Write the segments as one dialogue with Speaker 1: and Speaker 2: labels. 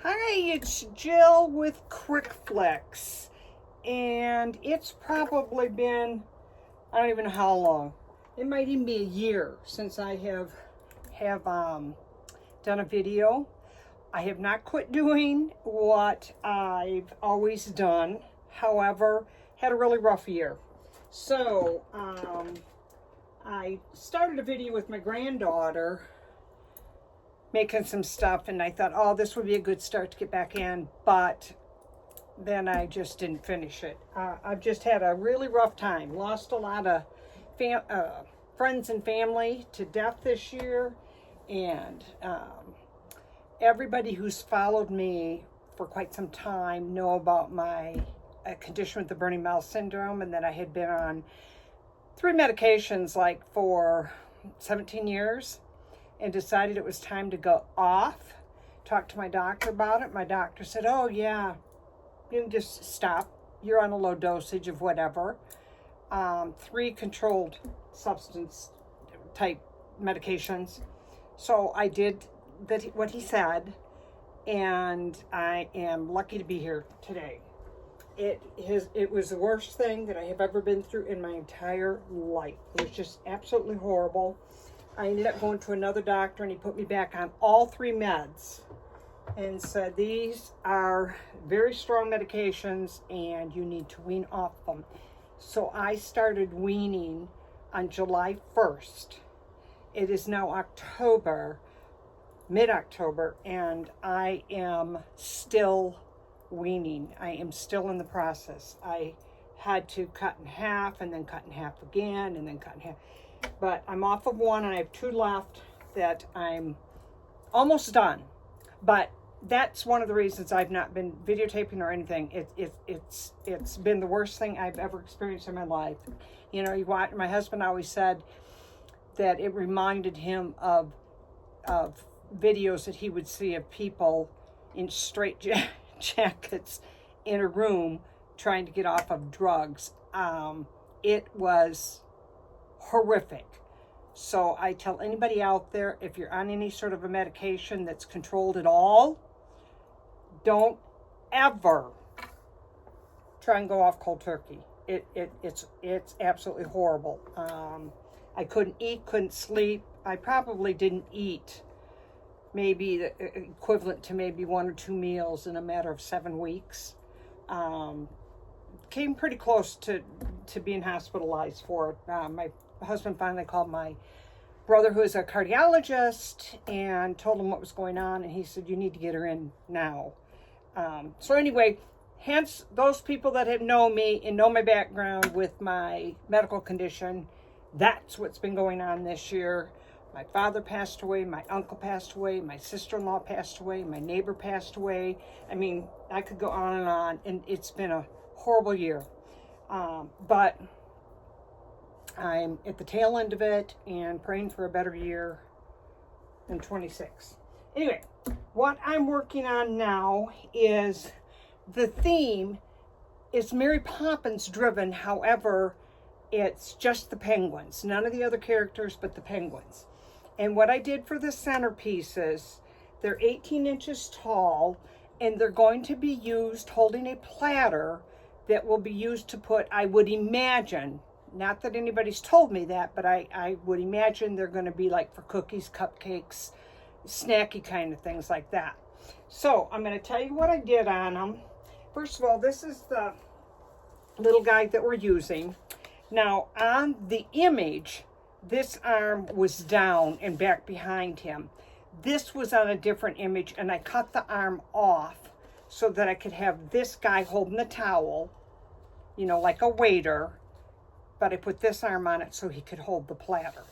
Speaker 1: Hi, it's Jill with cricflix, and it's probably been, I don't even know how long. It might even be a year since I have done a video. I have not quit doing what I've always done. However, had a really rough year. So I started a video with my granddaughter making some stuff, and I thought, oh, this would be a good start to get back in, but then I just didn't finish it. I've just had a really rough time. Lost a lot of friends and family to death this year, and everybody who's followed me for quite some time know about my condition with the burning mouth syndrome, and that I had been on 3 medications like for 17 years. And decided it was time to go off. Talked to my doctor about it. My doctor said, oh yeah, you can just stop. You're on a low dosage of whatever. 3 controlled substance type medications. So I did what he said, and I am lucky to be here today. It was the worst thing that I have ever been through in my entire life. It was just absolutely horrible. I ended up going to another doctor, and he put me back on all 3 meds and said, these are very strong medications and you need to wean off them. So I started weaning on July 1st. It is now October, mid-October, and I am still weaning. I am still in the process. I had to cut in half and then cut in half again and then cut in half. But I'm off of 1 and I have 2 left that I'm almost done. But that's one of the reasons I've not been videotaping or anything. It's been the worst thing I've ever experienced in my life. You know, my husband always said that it reminded him of videos that he would see of people in straight jackets in a room trying to get off of drugs. It was horrific. So I tell anybody out there, if you're on any sort of a medication that's controlled at all, don't ever try and go off cold turkey. It's absolutely horrible. I couldn't eat, couldn't sleep. I probably didn't eat maybe the equivalent to maybe 1 or 2 meals in a matter of 7 weeks. Came pretty close to being hospitalized for it. My husband finally called my brother, who is a cardiologist, and told him what was going on, and he said, you need to get her in now. So anyway, hence those people that have known me and know my background with my medical condition, that's what's been going on this year. My father passed away, my uncle passed away, my sister-in-law passed away, my neighbor passed away. I mean, I could go on, and it's been a horrible year. But I'm at the tail end of it and praying for a better year in 26. Anyway, what I'm working on now is the theme is Mary Poppins driven. However, it's just the penguins, none of the other characters but the penguins. And what I did for the centerpieces, they're 18 inches tall, and they're going to be used holding a platter that will be used to put, I would imagine, not that anybody's told me that, but I would imagine they're going to be like for cookies, cupcakes, snacky kind of things like that. So I'm going to tell you what I did on them. First of all, this is the little guide that we're using. Now on the image, this arm was down and back behind him. This was on a different image, and I cut the arm off so that I could have this guy holding the towel, you know, like a waiter, but I put this arm on it so he could hold the platter.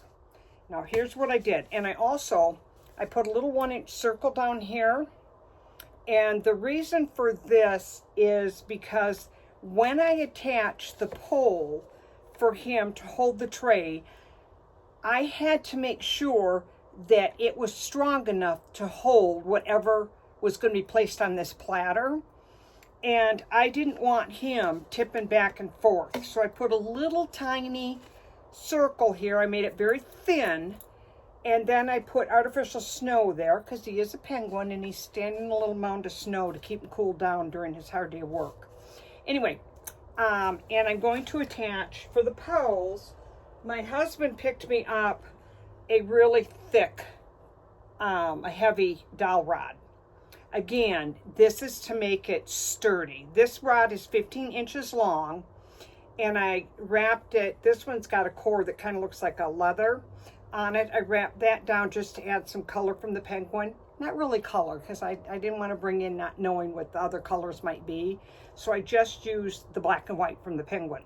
Speaker 1: Now here's what I did. And I put a little 1-inch circle down here. And the reason for this is because when I attached the pole for him to hold the tray, I had to make sure that it was strong enough to hold whatever was going to be placed on this platter. And I didn't want him tipping back and forth. So I put a little tiny circle here. I made it very thin And then I put artificial snow there because he is a penguin and he's standing in a little mound of snow to keep him cooled down during his hard day of work. Anyway, and I'm going to attach, for the poles, my husband picked me up a really thick, a heavy dowel rod. Again, this is to make it sturdy. This rod is 15 inches long, and I wrapped it, this one's got a core that kind of looks like a leather on it. I wrapped that down just to add some color from the penguin. Not really color, because I didn't want to bring in not knowing what the other colors might be. So I just used the black and white from the penguin.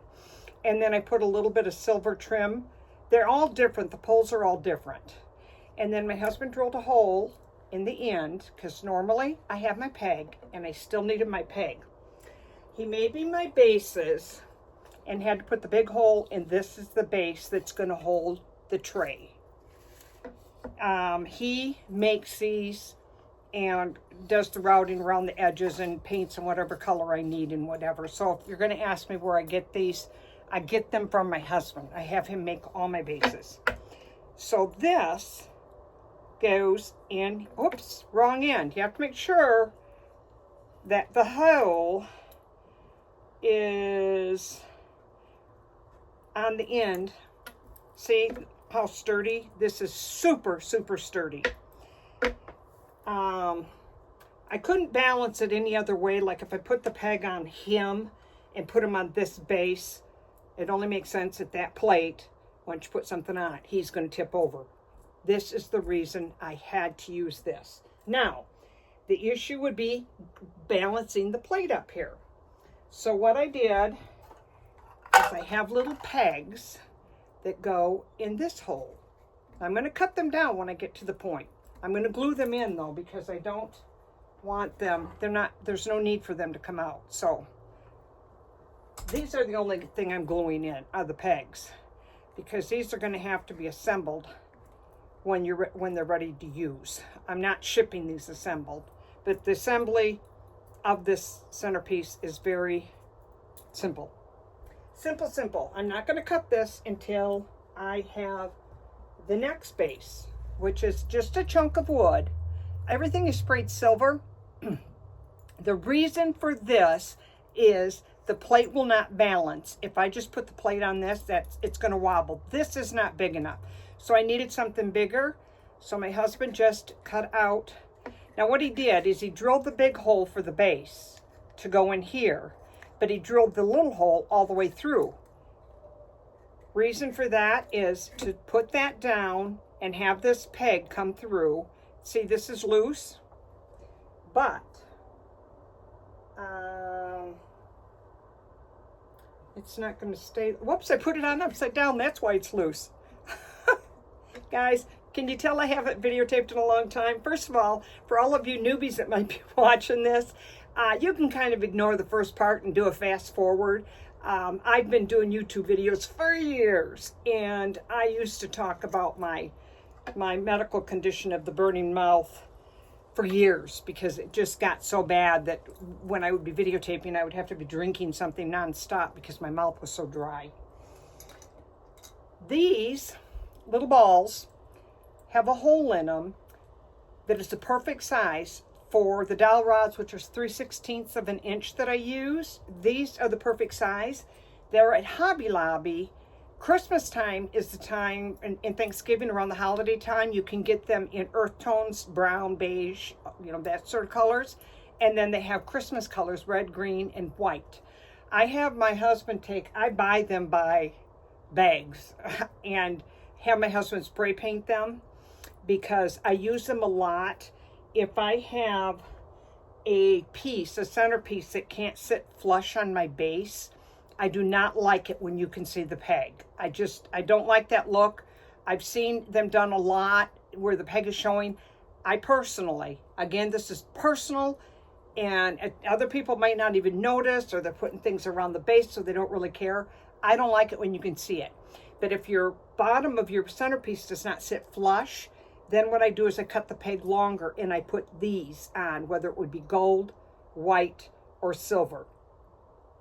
Speaker 1: And then I put a little bit of silver trim. They're all different. The poles are all different. And then my husband drilled a hole in the end, because normally I have my peg, and I still needed my peg. He made me my bases and had to put the big hole, and this is the base that's going to hold the tray. He makes these and does the routing around the edges and paints in whatever color I need and whatever. So if you're going to ask me where I get these, I get them from my husband. I have him make all my bases. So this goes in, oops, wrong end. You have to make sure that the hole is on the end. See how sturdy? This is super, super sturdy. I couldn't balance it any other way. Like if I put the peg on him and put him on this base, it only makes sense at that plate. Once you put something on it, he's going to tip over. This is the reason I had to use this. Now, the issue would be balancing the plate up here. So what I did is I have little pegs that go in this hole. I'm going to cut them down when I get to the point. I'm going to glue them in though, because I don't want them, there's no need for them to come out. So these are the only thing I'm gluing in are the pegs, because these are going to have to be assembled when they're ready to use. I'm not shipping these assembled, but the assembly of this centerpiece is very simple. Simple, simple. I'm not going to cut this until I have the next base, which is just a chunk of wood. Everything is sprayed silver. The reason for this is the plate will not balance. If I just put the plate on this, it's going to wobble. This is not big enough. So I needed something bigger. So my husband just cut out. Now what he did is he drilled the big hole for the base to go in here, but he drilled the little hole all the way through. Reason for that is to put that down and have this peg come through. See, this is loose, but it's not going to stay. Whoops, I put it on upside down. That's why it's loose. Guys, can you tell I haven't videotaped in a long time? First of all, for all of you newbies that might be watching this, you can kind of ignore the first part and do a fast forward. I've been doing YouTube videos for years, and I used to talk about my medical condition of the burning mouth for years, because it just got so bad that when I would be videotaping, I would have to be drinking something nonstop because my mouth was so dry. These little balls have a hole in them that is the perfect size for the dowel rods, which is 3/16 of an inch that I use. These are the perfect size. They're at Hobby Lobby. Christmas time is the time, and Thanksgiving, around the holiday time, you can get them in earth tones, brown, beige, you know, that sort of colors. And then they have Christmas colors, red, green, and white. I have my husband I buy them by bags and have my husband spray paint them, because I use them a lot. If I have a centerpiece that can't sit flush on my base, I do not like it when you can see the peg. I don't like that look. I've seen them done a lot where the peg is showing. I personally, again, this is personal, and other people might not even notice, or they're putting things around the base so they don't really care. I don't like it when you can see it. But if your bottom of your centerpiece does not sit flush, then what I do is I cut the peg longer and I put these on, whether it would be gold, white, or silver.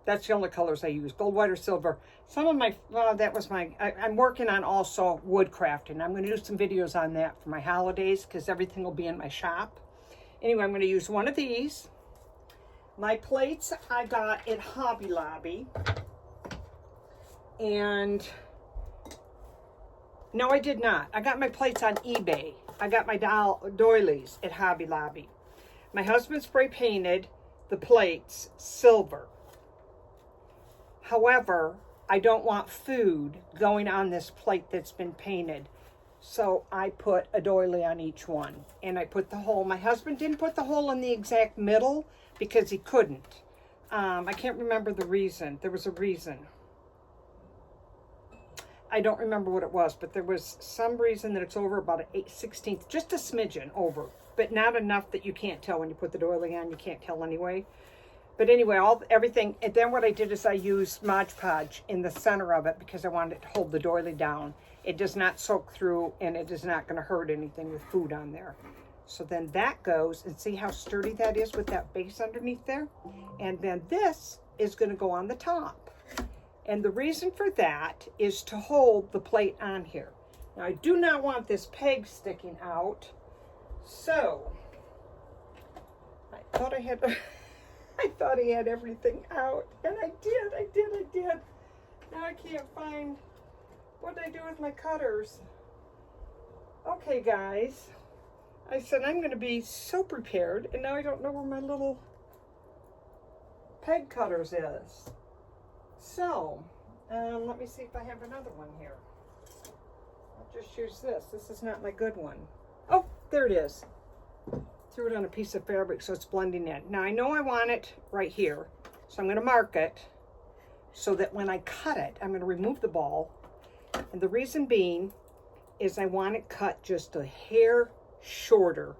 Speaker 1: That's the only colors I use, gold, white, or silver. Some of my, well, that was my, I'm working on also wood crafting. I'm going to do some videos on that for my holidays because everything will be in my shop. Anyway, I'm going to use one of these. My plates I got at Hobby Lobby. And no, I did not. I got my plates on eBay. I got my doilies at Hobby Lobby. My husband spray painted the plates silver. However, I don't want food going on this plate that's been painted. So I put a doily on each one. And I put the hole. My husband didn't put the hole in the exact middle because he couldn't. I can't remember the reason. There was a reason. I don't remember what it was, but there was some reason that it's over about an 8/16, just a smidgen over, but not enough that you can't tell when you put the doily on. You can't tell anyway. But anyway, everything, and then what I did is I used Mod Podge in the center of it because I wanted it to hold the doily down. It does not soak through, and it is not going to hurt anything with food on there. So then that goes, and see how sturdy that is with that base underneath there? And then this is going to go on the top. And the reason for that is to hold the plate on here. Now, I do not want this peg sticking out, so I thought I had, I thought I had everything out, and I did. Now I can't find, what did I do with my cutters? Okay, guys, I said I'm going to be so prepared, and now I don't know where my little peg cutters is. So, let me see if I have another one here. I'll just use this. This is not my good one. Oh, there it is. Threw it on a piece of fabric so it's blending in. Now, I know I want it right here, so I'm going to mark it so that when I cut it, I'm going to remove the ball. And the reason being is I want it cut just a hair shorter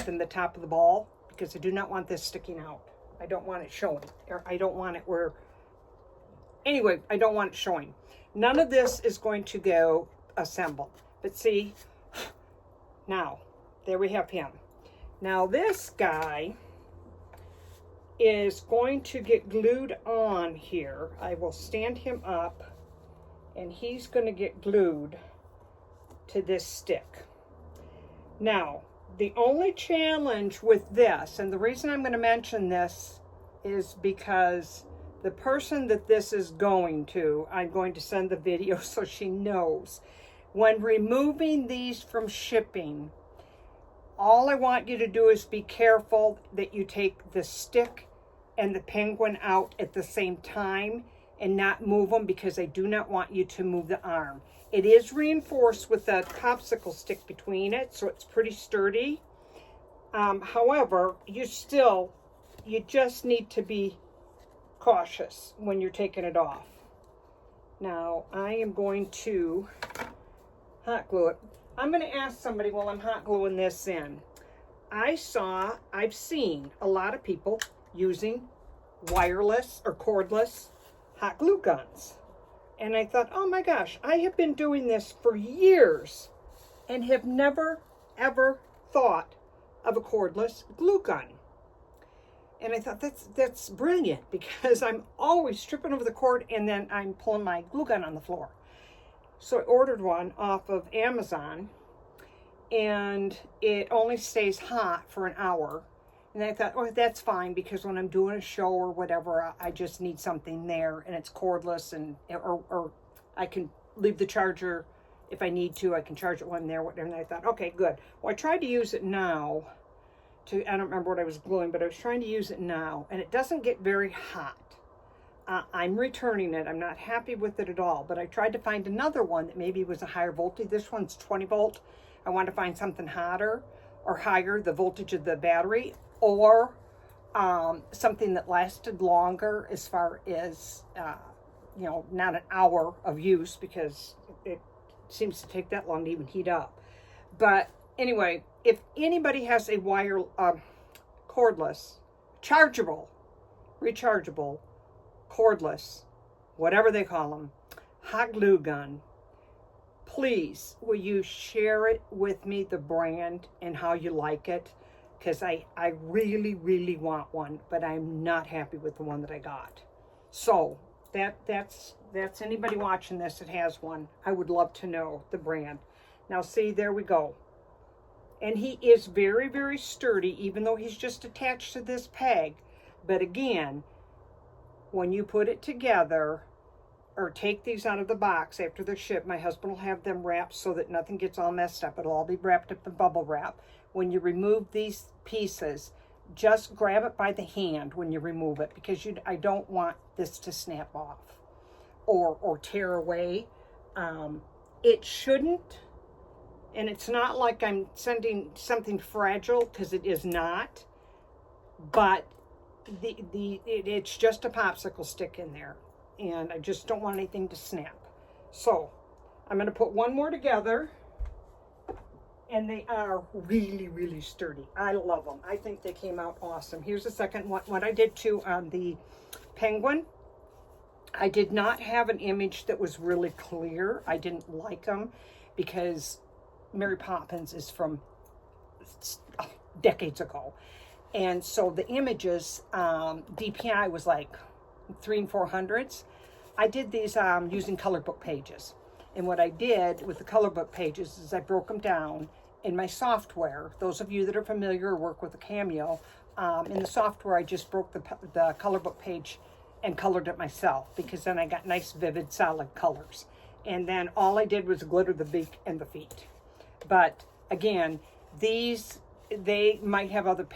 Speaker 1: than the top of the ball because I do not want this sticking out. I don't want it showing, or I don't want it where... Anyway, I don't want it showing. None of this is going to go assembled. But see, now, there we have him. Now this guy is going to get glued on here. I will stand him up, and he's going to get glued to this stick. Now, the only challenge with this, and the reason I'm going to mention this is because the person that this is going to, I'm going to send the video so she knows. When removing these from shipping, all I want you to do is be careful that you take the stick and the penguin out at the same time and not move them because I do not want you to move the arm. It is reinforced with a popsicle stick between it, so it's pretty sturdy. However, you just need to be cautious when you're taking it off. Now, I am going to hot glue it. I'm going to ask somebody while I'm hot gluing this in. I've seen a lot of people using wireless or cordless hot glue guns. And I thought, oh my gosh, I have been doing this for years and have never, ever thought of a cordless glue gun. And I thought, that's brilliant because I'm always tripping over the cord and then I'm pulling my glue gun on the floor. So I ordered one off of Amazon and it only stays hot for an hour. And I thought, oh, that's fine because when I'm doing a show or whatever, I just need something there and it's cordless or I can leave the charger if I need to. I can charge it when I'm there. And I thought, okay, good. Well, I tried to use it now. I don't remember what I was gluing, but I was trying to use it now, and it doesn't get very hot. I'm returning it. I'm not happy with it at all, but I tried to find another one that maybe was a higher voltage. This one's 20 volt. I wanted to find something hotter or higher, the voltage of the battery, or something that lasted longer as far as, not an hour of use because it seems to take that long to even heat up. But anyway, if anybody has a cordless, chargeable, rechargeable, cordless, whatever they call them, hot glue gun, please, will you share it with me, the brand and how you like it? Because I really, really want one, but I'm not happy with the one that I got. So that's anybody watching this that has one. I would love to know the brand. Now see, there we go. And he is very, very sturdy, even though he's just attached to this peg. But again, when you put it together, or take these out of the box after they're shipped, my husband will have them wrapped so that nothing gets all messed up. It'll all be wrapped up in bubble wrap. When you remove these pieces, just grab it by the hand when you remove it, because I don't want this to snap off or tear away. It shouldn't, and it's not like I'm sending something fragile, because it is not, but it's just a popsicle stick in there, and I just don't want anything to snap. So I'm going to put one more together, and they are really, really sturdy. I love them. I think they came out awesome. Here's the second one. What I did too on the penguin, I did not have an image that was really clear. I didn't like them because Mary Poppins is from decades ago. And so the images, DPI was like 300 and 400s. I did these using color book pages. And what I did with the color book pages is I broke them down in my software. Those of you that are familiar or work with a Cameo, in the software I just broke the color book page and colored it myself, because then I got nice, vivid, solid colors. And then all I did was glitter the beak and the feet. But again, these, they might have other,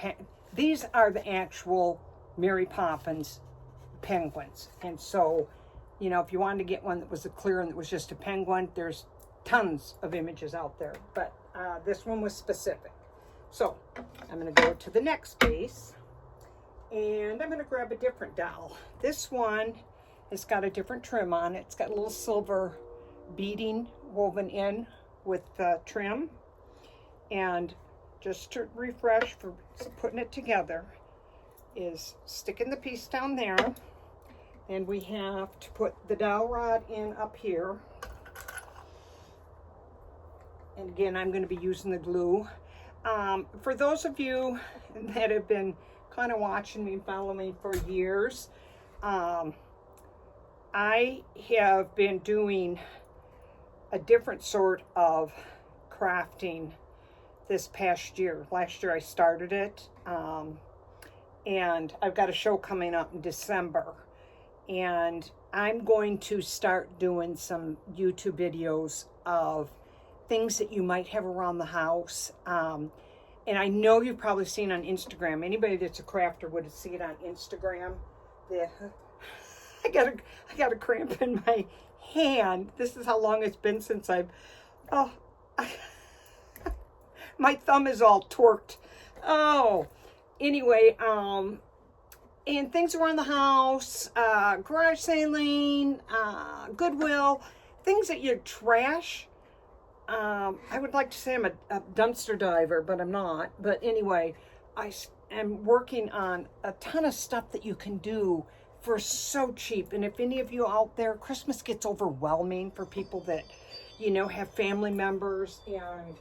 Speaker 1: these are the actual Mary Poppins penguins. And so, you know, if you wanted to get one that was a clear and that was just a penguin, there's tons of images out there. But this one was specific. So I'm going to go to the next piece, and I'm going to grab a different doll. This one has got a different trim on it. It's got a little silver beading woven in with trim. And just to refresh for putting it together is sticking the piece down there. And we have to put the dowel rod in up here. And again, I'm going to be using the glue. For those of you that have been kind of watching me and following me for years, I have been doing a different sort of crafting this past year. Last year I started it, and I've got a show coming up in December. And I'm going to start doing some YouTube videos of things that you might have around the house. And I know you've probably seen on Instagram. Anybody that's a crafter would have seen it on Instagram. I got a cramp in my hand. This is how long it's been since my thumb is all torqued. Oh, anyway, and things around the house, garage sailing, Goodwill, things that you trash. I would like to say I'm a dumpster diver, but I'm not. But anyway, I am working on a ton of stuff that you can do for so cheap. And if any of you out there, Christmas gets overwhelming for people that, you know, have family members. And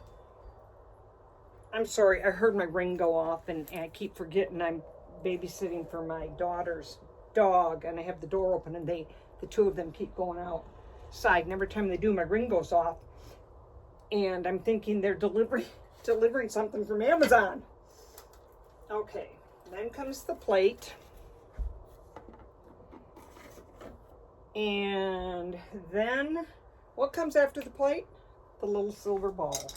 Speaker 1: I'm sorry, I heard my ring go off, and I keep forgetting I'm babysitting for my daughter's dog, and I have the door open, and the two of them keep going outside, and every time they do, my ring goes off, and I'm thinking they're delivering something from Amazon. Okay, then comes the plate, and then what comes after the plate? The little silver ball.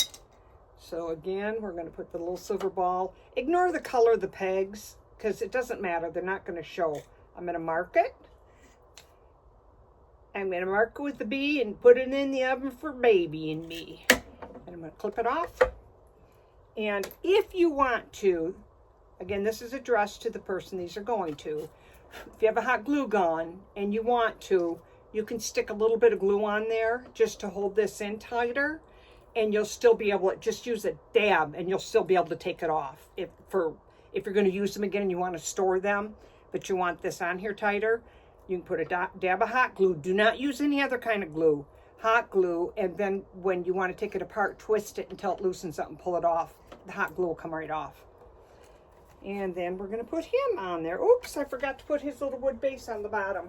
Speaker 1: So again, we're going to put the little silver ball. Ignore the color of the pegs, because it doesn't matter. They're not going to show. I'm going to mark it. I'm going to mark it with the B and put it in the oven for baby and me. And I'm going to clip it off. And if you want to, again, this is addressed to the person these are going to. If you have a hot glue gun and you want to, you can stick a little bit of glue on there just to hold this in tighter. And you'll still be able to just use a dab, and you'll still be able to take it off. If you're going to use them again and you want to store them, but you want this on here tighter, you can put a dab of hot glue. Do not use any other kind of glue. Hot glue, and then when you want to take it apart, twist it until it loosens up and pull it off. The hot glue will come right off. And then we're going to put him on there. Oops, I forgot to put his little wood base on the bottom.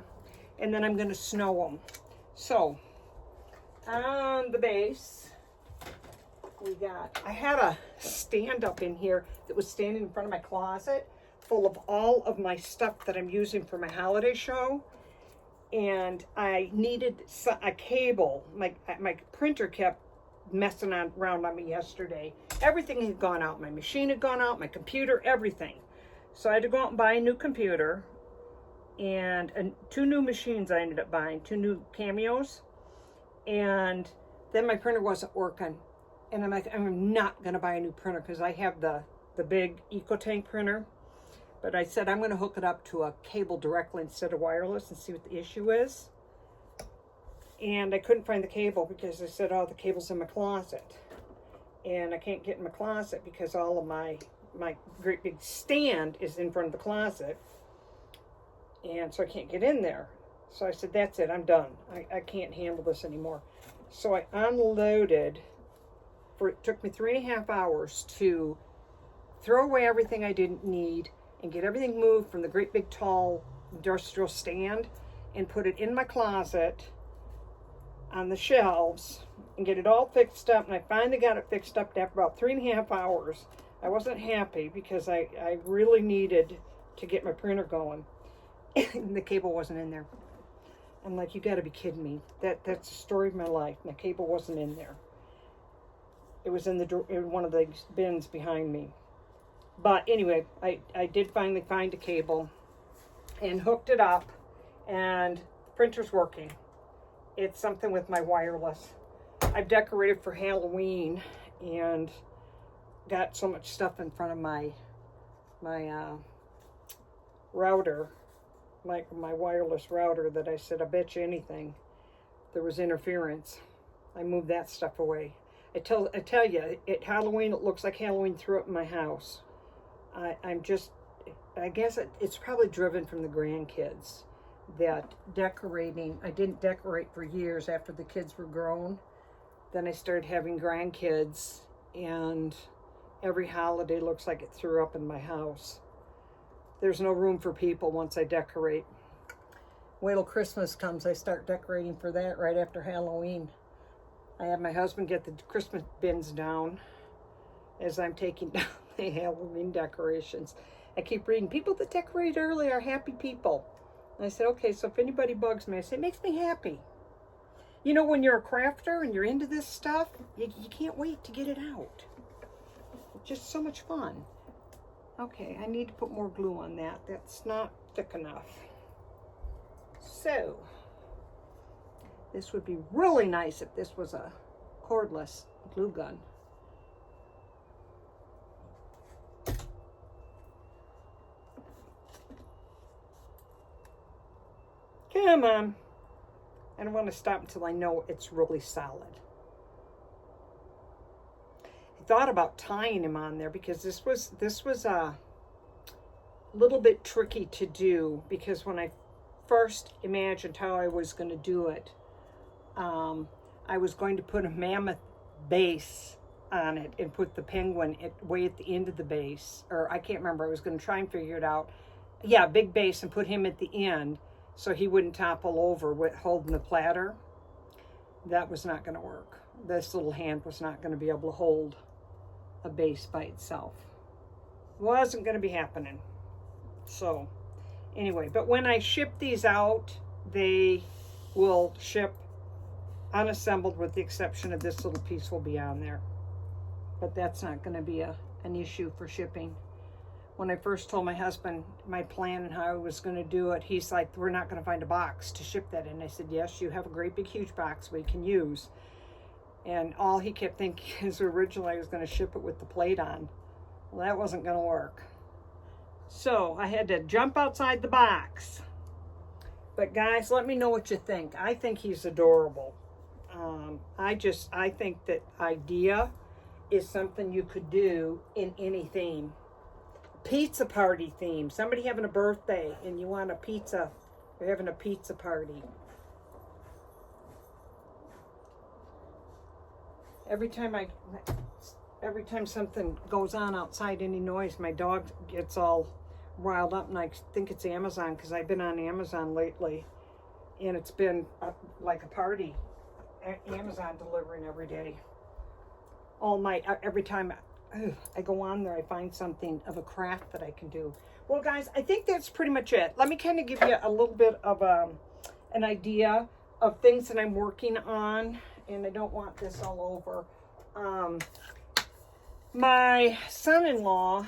Speaker 1: and then I'm going to snow them. So on the base, I had a stand up in here that was standing in front of my closet full of all of my stuff that I'm using for my holiday show. And I needed a cable. My printer kept messing around on me yesterday. Everything had gone out. My machine had gone out, my computer, everything. So I had to go out and buy a new computer. And 2 new machines I ended up buying, 2 new Cameos. And then my printer wasn't working. And I'm like, I'm not going to buy a new printer because I have the big EcoTank printer. But I said I'm going to hook it up to a cable directly instead of wireless and see what the issue is. And I couldn't find the cable because I said, oh, the cable's in my closet. And I can't get in my closet because all of my great big stand is in front of the closet. And so I can't get in there. So I said, that's it, I'm done. I can't handle this anymore. So I unloaded. It took me 3.5 hours to throw away everything I didn't need and get everything moved from the great big tall industrial stand and put it in my closet on the shelves and get it all fixed up. And I finally got it fixed up after about 3.5 hours. I wasn't happy because I really needed to get my printer going. And the cable wasn't in there. I'm like, you got to be kidding me. That's the story of my life. My cable wasn't in there. It was in one of the bins behind me. But anyway, I did finally find a cable and hooked it up, and the printer's working. It's something with my wireless. I've decorated for Halloween and got so much stuff in front of my router, my wireless router, that I said, I bet you anything there was interference. I moved that stuff away. I tell you, at Halloween, it looks like Halloween threw up in my house. I guess it's probably driven from the grandkids, that decorating. I didn't decorate for years after the kids were grown. Then I started having grandkids, and every holiday looks like it threw up in my house. There's no room for people once I decorate. Wait till Christmas comes, I start decorating for that right after Halloween. I have my husband get the Christmas bins down as I'm taking down the Halloween decorations. I keep reading, people that decorate early are happy people. And I said, okay, so if anybody bugs me, I say, it makes me happy. You know, when you're a crafter and you're into this stuff, you can't wait to get it out. It's just so much fun. Okay, I need to put more glue on that. That's not thick enough. So, this would be really nice if this was a cordless glue gun. Come on. I don't want to stop until I know it's really solid. I thought about tying him on there because this was a little bit tricky to do, because when I first imagined how I was going to do it, I was going to put a mammoth base on it and put the penguin way at the end of the base, or I can't remember. I was going to try and figure it out. Yeah, big base, and put him at the end so he wouldn't topple over with holding the platter. That was not going to work. This little hand was not going to be able to hold a base by itself. Wasn't going to be happening. So anyway, but when I ship these out, they will ship unassembled, with the exception of this little piece will be on there. But that's not going to be an issue for shipping. When I first told my husband my plan and how I was going to do it, he's like, we're not going to find a box to ship that in. I said, yes, you have a great big huge box we can use. And all he kept thinking is originally I was going to ship it with the plate on. Well, that wasn't going to work. So I had to jump outside the box. But guys, let me know what you think. I think he's adorable. I think that idea is something you could do in any theme. Pizza party theme. Somebody having a birthday and you want a pizza. You're having a pizza party. Every time something goes on outside, any noise, my dog gets all riled up, and I think it's Amazon, because I've been on Amazon lately. and it's been like a party. Amazon delivering every day. Every time I go on there, I find something of a craft that I can do. Well, guys, I think that's pretty much it. Let me kind of give you a little bit of an idea of things that I'm working on, and I don't want this all over. My son-in-law,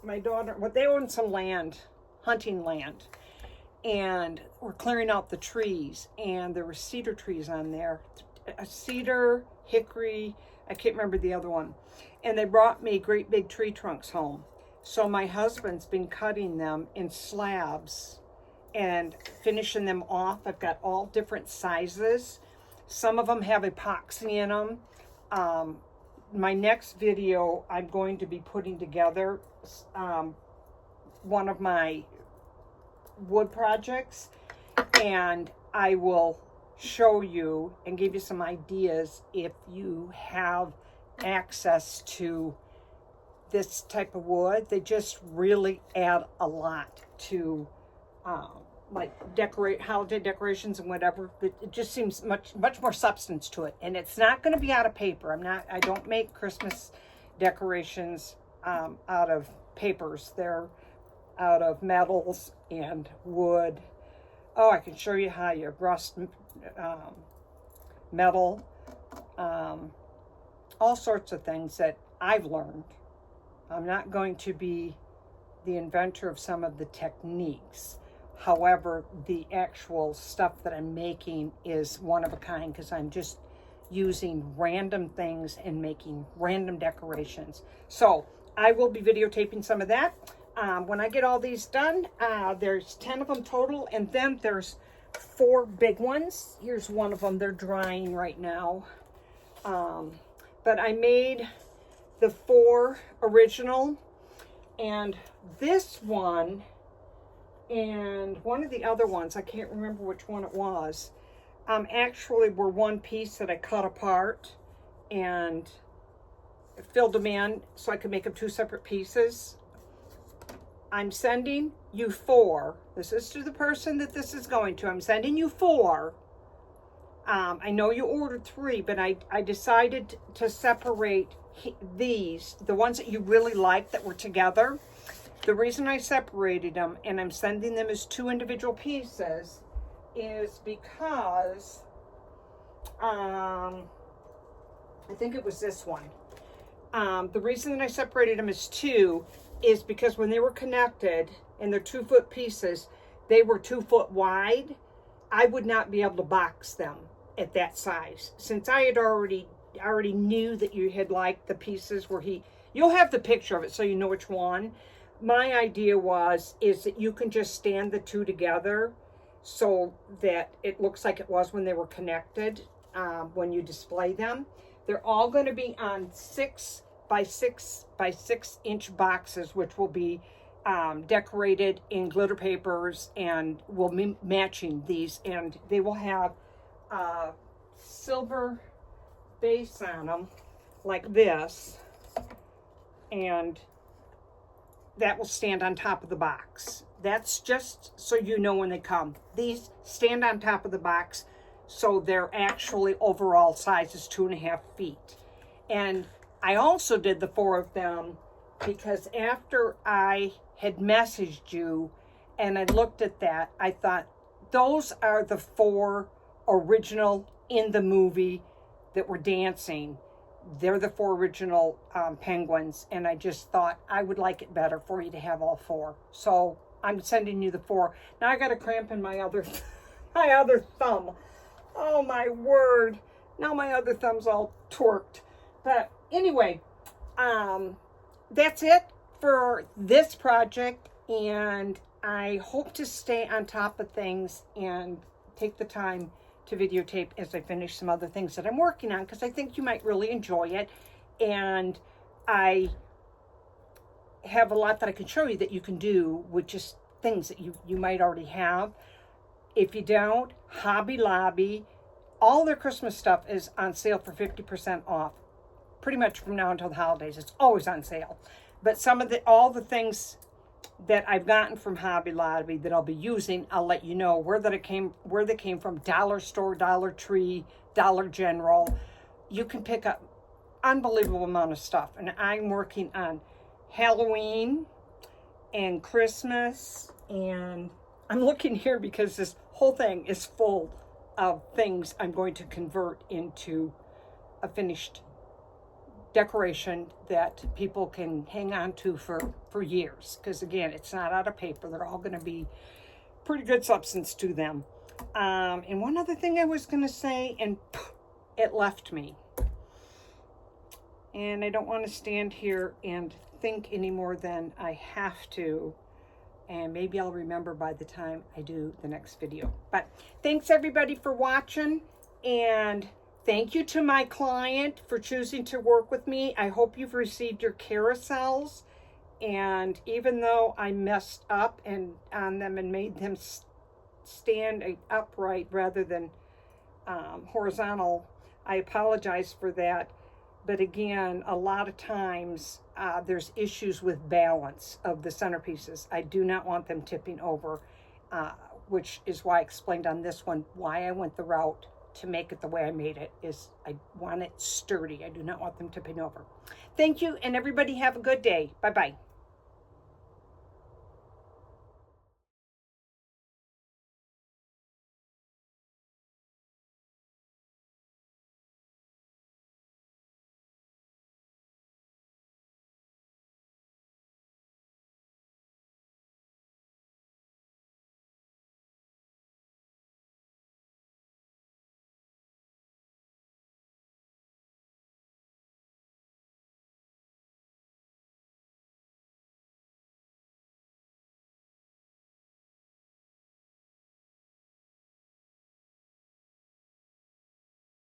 Speaker 1: my daughter, they own some land, hunting land, and we're clearing out the trees, and there were cedar trees on there, a cedar, hickory, I can't remember the other one, and they brought me great big tree trunks home. So my husband's been cutting them in slabs and finishing them off. I've got all different sizes. Some of them have epoxy in them. My next video, I'm going to be putting together one of my wood projects, and I will show you and give you some ideas if you have access to this type of wood. They just really add a lot to like holiday decorations and whatever. It just seems much more substance to it, and it's not going to be out of paper. I don't make Christmas decorations out of papers. They're out of metals and wood. Oh, I can show you how you rust metal, all sorts of things that I've learned. I'm not going to be the inventor of some of the techniques. However, the actual stuff that I'm making is one of a kind, because I'm just using random things and making random decorations. So I will be videotaping some of that. When I get all these done, there's 10 of them total, and then there's 4 big ones. Here's one of them. They're drying right now. But I made the 4 original, and this one and one of the other ones, I can't remember which one it was, actually were one piece that I cut apart and filled them in so I could make them 2 separate pieces. I'm sending you 4. This is to the person that this is going to. I'm sending you 4. I know you ordered 3, but I decided to separate these, the ones that you really liked that were together. The reason I separated them and I'm sending them as 2 individual pieces is because I think it was this one. The reason that I separated them as 2 is because when they were connected and they're 2-foot pieces, they were 2 foot wide. I would not be able to box them at that size. Since I had already knew that you had liked the pieces where you'll have the picture of it so you know which one. My idea is that you can just stand the 2 together so that it looks like it was when they were connected when you display them. They're all going to be on 6 by 6 by 6 inch boxes, which will be decorated in glitter papers and will be matching these, and they will have a silver base on them like this, and that will stand on top of the box. That's just so you know when they come. These stand on top of the box, so their actually overall size is 2.5 feet. And I also did the 4 of them because after I had messaged you and I looked at that, I thought those are the 4 original in the movie that were dancing. They're the 4 original penguins, and I just thought I would like it better for you to have all 4. So I'm sending you the 4. Now I got a cramp in my other thumb. Oh my word. Now my other thumb's all torqued. But anyway, that's it for this project, and I hope to stay on top of things and take the time to videotape as I finish some other things that I'm working on, because I think you might really enjoy it, and I have a lot that I can show you that you can do with just things that you might already have. If you don't, Hobby Lobby, all their Christmas stuff is on sale for 50% off. Pretty much from now until the holidays, it's always on sale. But all the things that I've gotten from Hobby Lobby that I'll be using. I'll let you know where they came from. Dollar Store, Dollar Tree, Dollar General. You can pick up unbelievable amount of stuff. And I'm working on Halloween and Christmas. And I'm looking here because this whole thing is full of things I'm going to convert into a finished decoration that people can hang on to for years. Because again, it's not out of paper. They're all going to be pretty good substance to them. And one other thing I was going to say, and it left me. And I don't want to stand here and think any more than I have to. And maybe I'll remember by the time I do the next video. But thanks everybody for watching. And thank you to my client for choosing to work with me. I hope you've received your carousels. And even though I messed up on them and made them stand upright rather than horizontal, I apologize for that. But again, a lot of times there's issues with balance of the centerpieces. I do not want them tipping over, which is why I explained on this one why I went the route to make it the way I made it. Is I want it sturdy. I do not want them tipping over. Thank you, and everybody have a good day. Bye-bye.